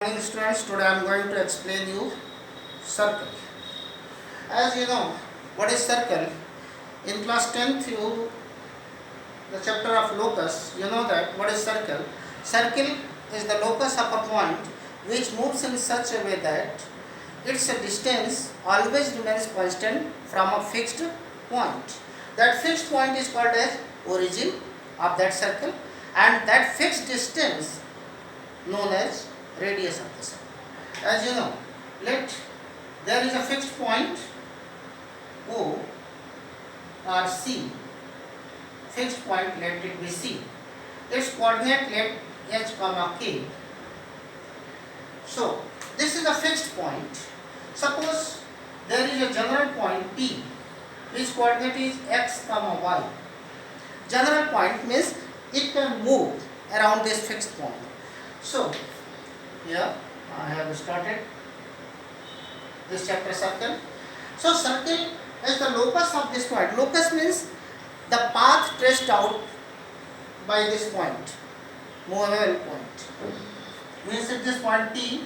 Morning students, today I am going to explain you circle. As you know, what is circle? In class 10th, the chapter of locus, you know that what is circle? Circle is the locus of a point which moves in such a way that its distance always remains constant from a fixed point. That fixed point is called as origin of that circle, and that fixed distance known as radius of the circle. As you know, let there is a fixed point O or C, fixed point, let it be C. Its coordinate let h comma k. So this is a fixed point. Suppose there is a general point P which coordinate is x comma y. General point means it can move around this fixed point. So here I have started this chapter circle. So circle is the locus of this point. Locus means the path traced out by this point, movable point. Means if this point T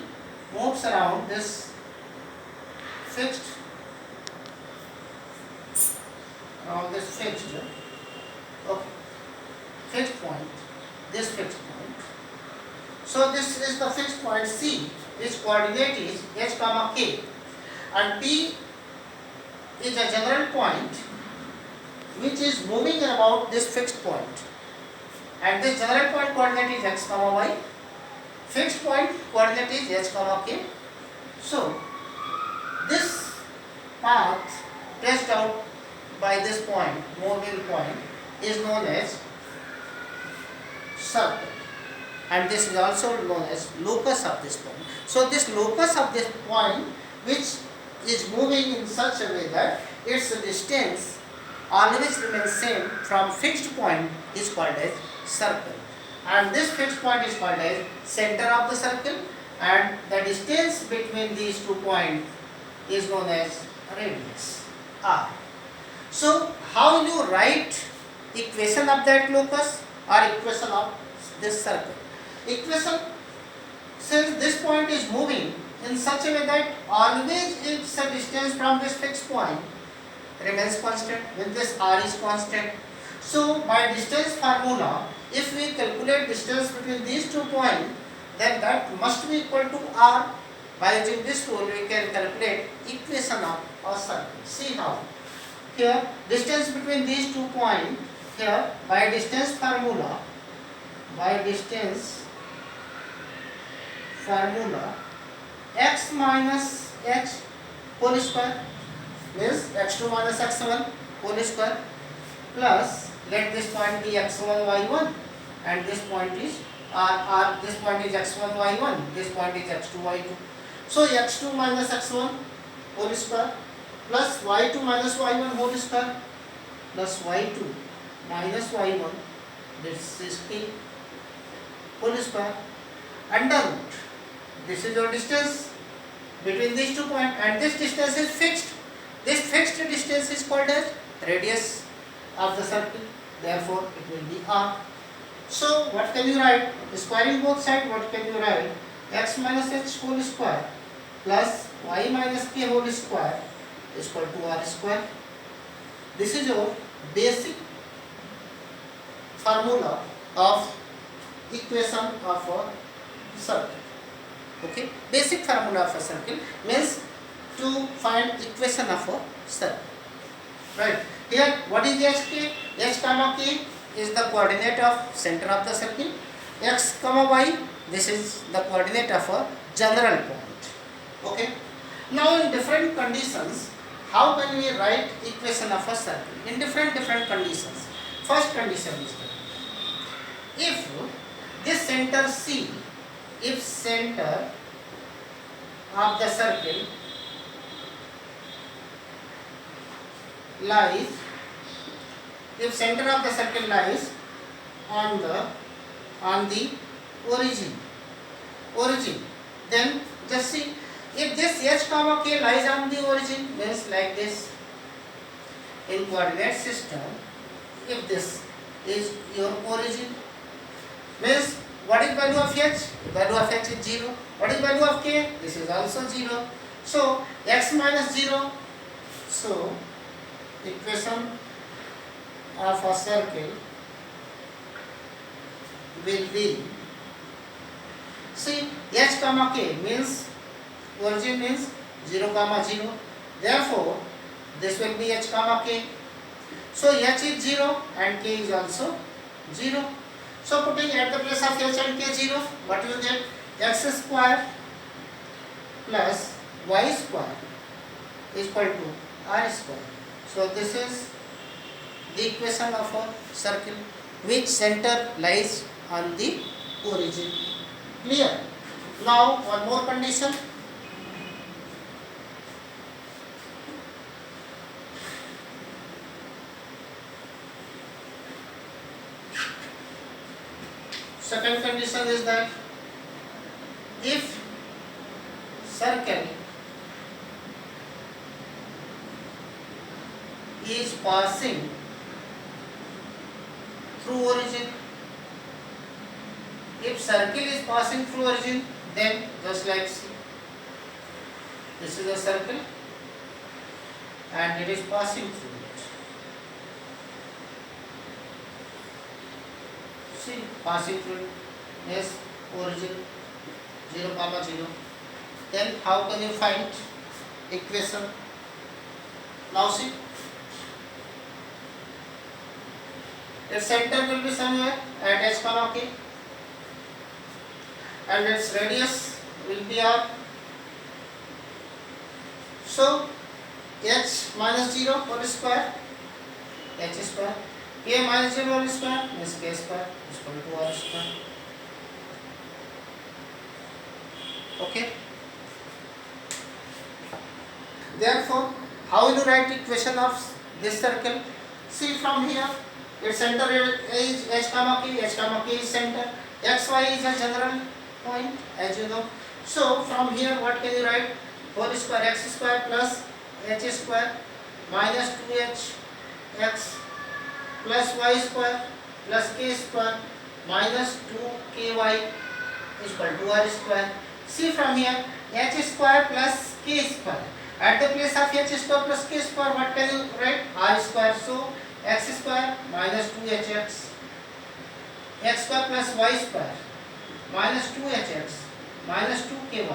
moves around this fixed, okay, fixed point, this fixed point. So this is the fixed point C, which coordinate is h comma k, and P is a general point which is moving about this fixed point, and this general point coordinate is x comma y, fixed point coordinate is h comma k. So this path traced out by this point, moving point, is known as circle, and this is also known as locus of this point. So this locus of this point, which is moving in such a way that its distance always remains same from fixed point, is called as circle, and this fixed point is called as center of the circle, and the distance between these 2 points is known as radius r. So how will you write equation of that locus or equation of this circle? Equation, since this point is moving in such a way that always its distance from this fixed point remains constant, when this r is constant. So by distance formula, if we calculate distance between these 2 points, then that must be equal to r. By using this rule, we can calculate equation of a circle. See how? Here distance between these 2 points, here by distance formula, x minus h whole square means x2 minus x1 whole square, plus let this point be x1 y1, and this point is this point is x1 y1, this point is x2 y2. So x2 minus x1 whole square plus y2 minus y1 whole square plus y2 minus y1, this is k whole square, under root. This is your distance between these 2 points, and this distance is fixed. This fixed distance is called as radius of the circle. Therefore, it will be r. So what can you write? Squaring both sides, what can you write? X minus h whole square plus y minus k whole square is equal to r square. This is your basic formula of equation of a circle. Okay, basic formula of a circle means to find equation of a circle. Right, here what is hk? H comma k is the coordinate of center of the circle. X comma y, this is the coordinate of a general point. Okay, now in different conditions, how can we write equation of a circle? In different conditions. First condition is that if this center C, if center of the circle lies, if center of the circle lies on the origin, then just see, if this h comma k lies on the origin, means like this in coordinate system, if this is your origin, means What is value of h? Value of h is 0. What is value of k? This is also 0. So x minus 0. So equation of a circle will be, see, h comma k means origin means 0 comma 0. Therefore this will be h comma k. So h is 0 and k is also 0. So putting at the place of h and k 0, what you get? X square plus y square is equal to r square. So this is the equation of a circle which center lies on the origin. Clear? Now one more condition. Second condition is that if circle is passing through origin, if circle is passing through origin, then just like see, this is a circle and it is passing through it. See, passing through it. Yes, origin 0 comma 0. Then how can you find equation? Now see, its center will be somewhere at h comma k and its radius will be r. So h minus 0 whole square, h square, k minus 0 whole square means k square is equal to r square. Okay. Therefore, how will you write equation of this circle? See, from here, its center is h comma k is center, x y is a general point, as you know. So from here, what can you write? Whole square x square plus h square minus 2h x plus y square plus k square minus 2ky is equal to r square. See, from here, h square plus k square. At the place of h square plus k square, what can you write? R square. So x square minus 2hx, x square plus y square minus 2hx minus 2ky.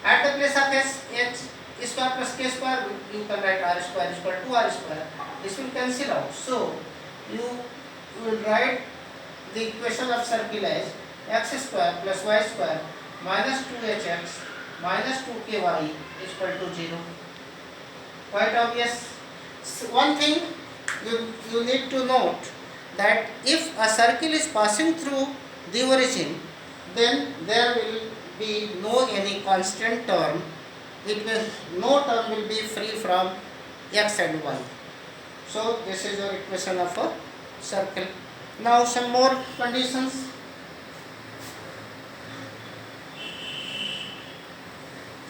At the place of h square plus k square, you can write r square is equal to r square. This will cancel out. So you will write the equation of circle as x square plus y square minus 2hx minus 2ky is equal to 0. Quite obvious. So one thing you need to note, that if a circle is passing through the origin, then there will be no any constant term. It will, no term will be free from x and y. So this is your equation of a circle. Now some more conditions.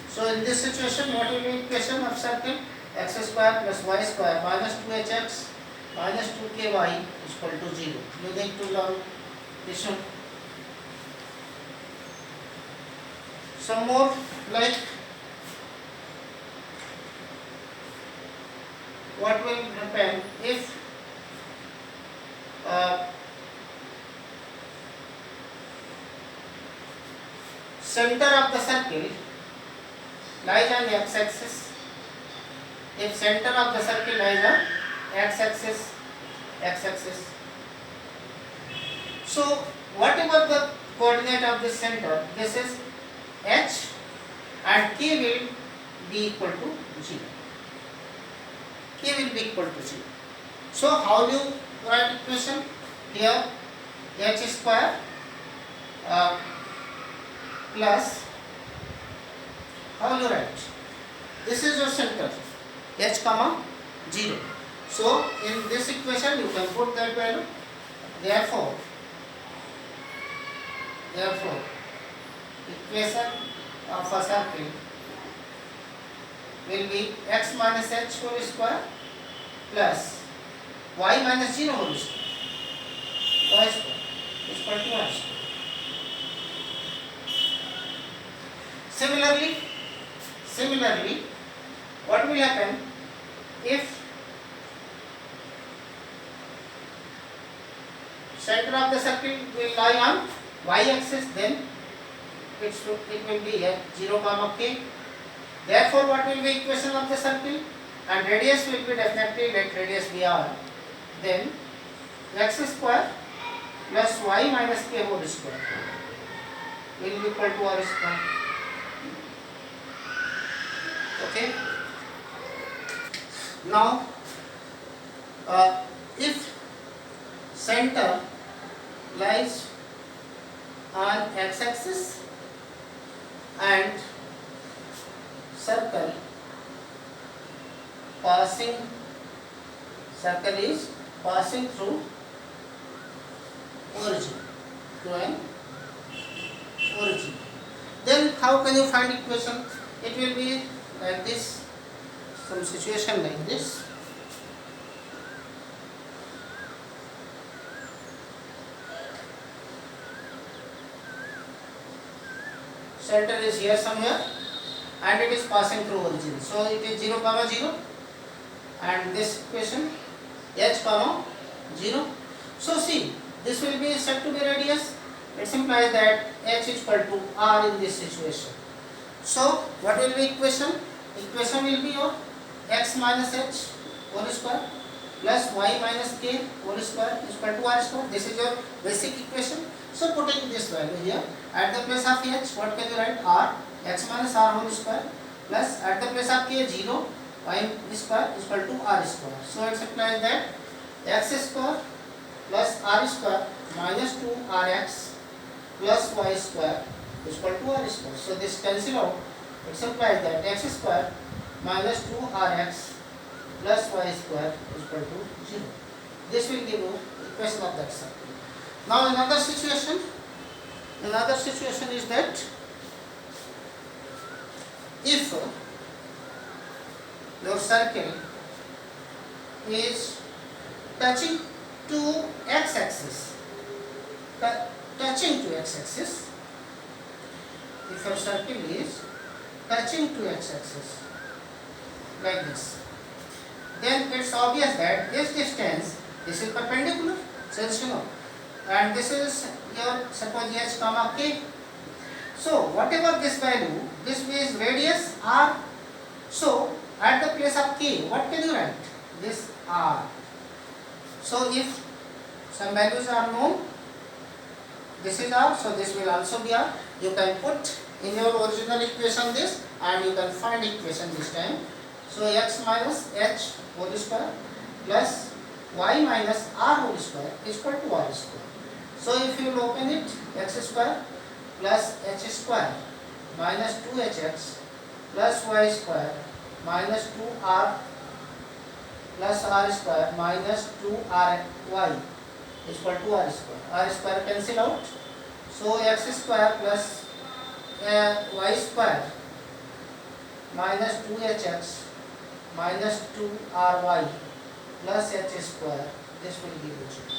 So in this situation, what will be equation of circle? X square plus y square minus 2hx minus 2ky is equal to 0. You need to learn this one. Some more, like what will happen if center of the circle lies on x-axis. If center of the circle lies on x-axis, so whatever the coordinate of this center, this is h and k will be equal to 0. K will be equal to 0. So how do you write equation? Here h square plus, how will you write? This is your center, h comma 0. So in this equation you can put that value. Therefore equation of a circle will be x minus h whole square plus y minus 0 whole square, y square is equal to r square. Similarly, what will happen if center of the circle will lie on y-axis, then it will be at 0 comma k. Therefore, what will be equation of the circle? And radius will be definitely, let radius be r. Then x square plus y minus k whole square will be equal to r square. Okay. Now, if center lies on x-axis and circle is passing through origin, then how can you find equation? It will be like this, some situation like this. Center is here somewhere and it is passing through origin. So it is 0 comma 0 and this equation h comma 0. So see, this will be said to be radius. It implies that h is equal to r in this situation. So what will be equation? Equation will be your x minus h whole square plus y minus k whole square is equal to r square. This is your basic equation. So putting this value here at the place of h, what can you write? R, x minus r whole square plus at the place of k 0, y square is equal to r square. So it implies that x square plus r square minus 2rx plus y square is equal to r square. So this cancel out. It implies that x square minus 2rx plus y square is equal to 0. This will give you equation of that circle. Now another situation is that if your circle is touching to x-axis, if your circle is touching to x-axis like this, then it's obvious that this distance, this is perpendicular, since you know, and this is your suppose h comma k. So whatever this value, this is radius r. So at the place of k, what can you write? This r. So if some values are known, this is r, so this will also be r. You can put in your original equation this and you can find equation this time. So x minus h whole square plus y minus r whole square is equal to r square. So if you will open it, x square plus h square minus 2hx plus y square minus 2r plus r square minus 2ry is equal to r square. R square cancel out. So x square plus y square minus 2hx minus 2ry plus h square, this will give you 0.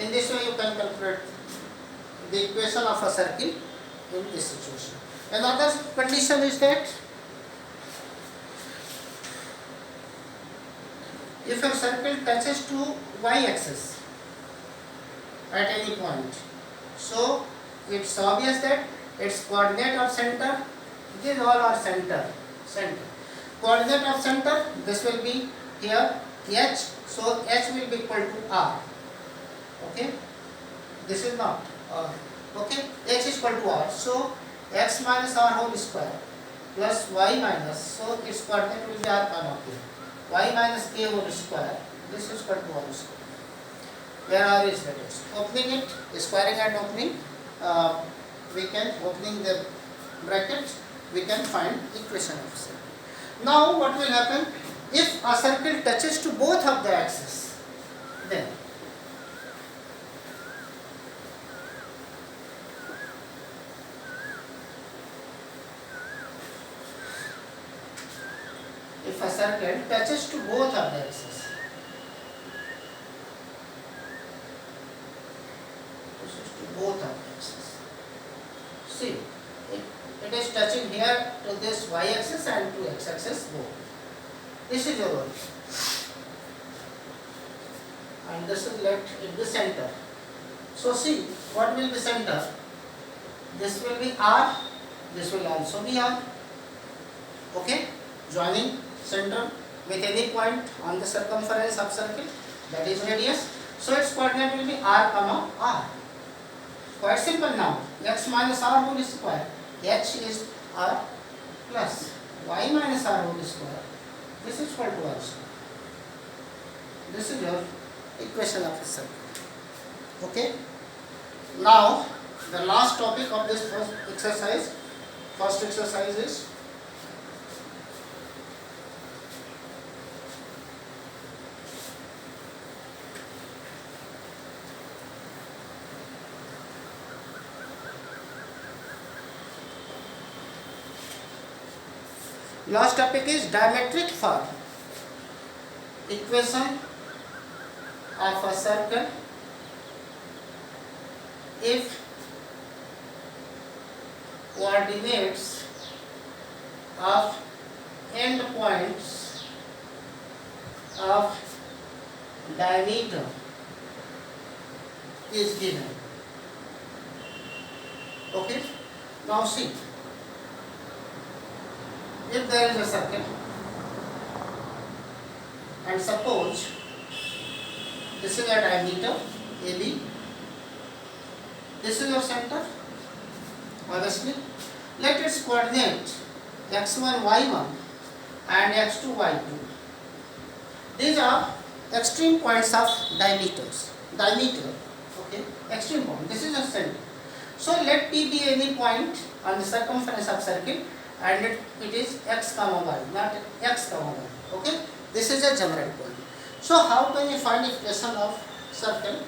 In this way you can calculate the equation of a circle in this situation. Another condition is that if a circle touches to y-axis at any point, so it's obvious that its coordinate of center, these all are center. Coordinate of center, this will be here h, so h will be equal to r. Okay, this is not r. Okay, h is equal to r. So x minus r whole square plus y minus, so its coordinate will be r comma k. Y minus k whole square, this is equal to r square, where r is radius. Opening it, squaring and opening, we can, opening the bracket, we can find equation of circle. Now what will happen if a circle touches to both of the axes? Then if a circle touches to both of the axes, touches to both of the axes, See, it is touching here to this y-axis and to x-axis both. This is your one. And this is left in the center. So see, what will be center? This will be R, this will also be R. Okay, joining center with any point on the circumference of circle, that is radius. So its coordinate will be R comma R. Quite simple now. X minus R whole square. H is R plus y minus R whole square. This is equal to R square. This is your equation of the circle. Okay. Now the last topic of this first exercise is diametric form. Equation of a circle if coordinates of end points of diameter is given. Okay. Now see, if there is a circle and suppose this is a diameter AB, this is your center, obviously, let its coordinate x1 y1 and x2 y2. These are extreme points of diameter, okay, extreme point. This is a center. So let P be any point on the circumference of circle and it is x comma y, not x comma y. Okay, this is a general point. So how can you find equation of circle?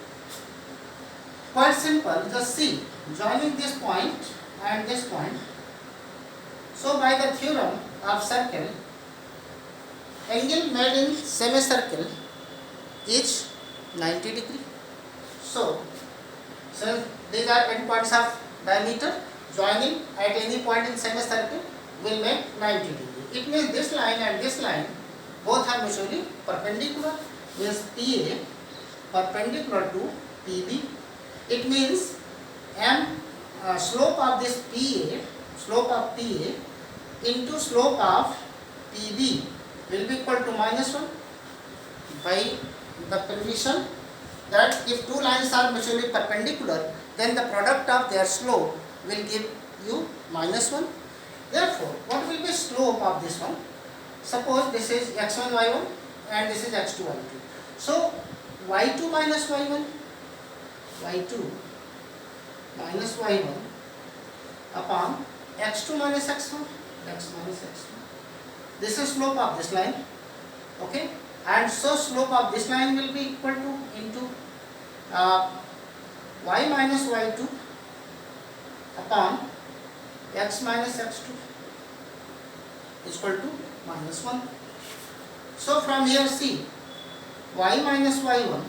Quite simple. Just see, joining this point and this point. So by the theorem of circle, angle made in semicircle is 90 degree. So since these are endpoints of diameter, joining at any point in semicircle will make 90 degree. It means this line and this line both are mutually perpendicular. Means PA perpendicular to PB. It means slope of this PA into slope of PB will be equal to -1 by the condition that if two lines are mutually perpendicular, then the product of their slope will give you -1. Therefore, what will be slope of this one? Suppose this is x1 y1 and this is x2 y2. So y2 minus y1 upon x2 minus x1, x minus x2. This is slope of this line. Okay, and so slope of this line will be equal to into y minus y2 upon x minus x2 is equal to -1. So from here see, y minus y1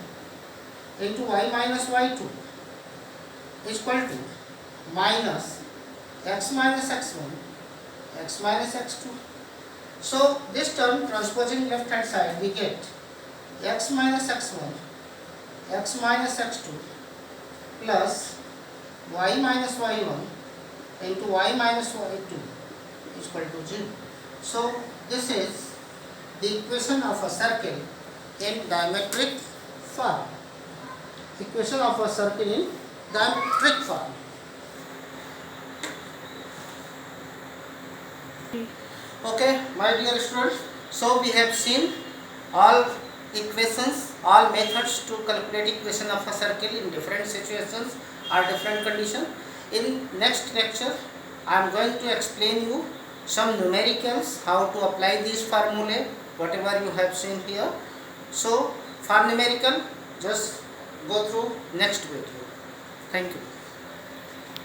into y minus y2 is equal to minus x minus x1, x minus x2. So this term transposing left hand side, we get x minus x1, x minus x2 plus y minus y1 into y minus y2 is equal to 0. So this is the equation of a circle in diametric form. Equation of a circle in diametric form. Okay, my dear students, so we have seen all equations, all methods to calculate equation of a circle in different situations or different conditions. In next lecture, I am going to explain you some numericals, how to apply these formulae, whatever you have seen here. So for numerical, just go through next video. Thank you.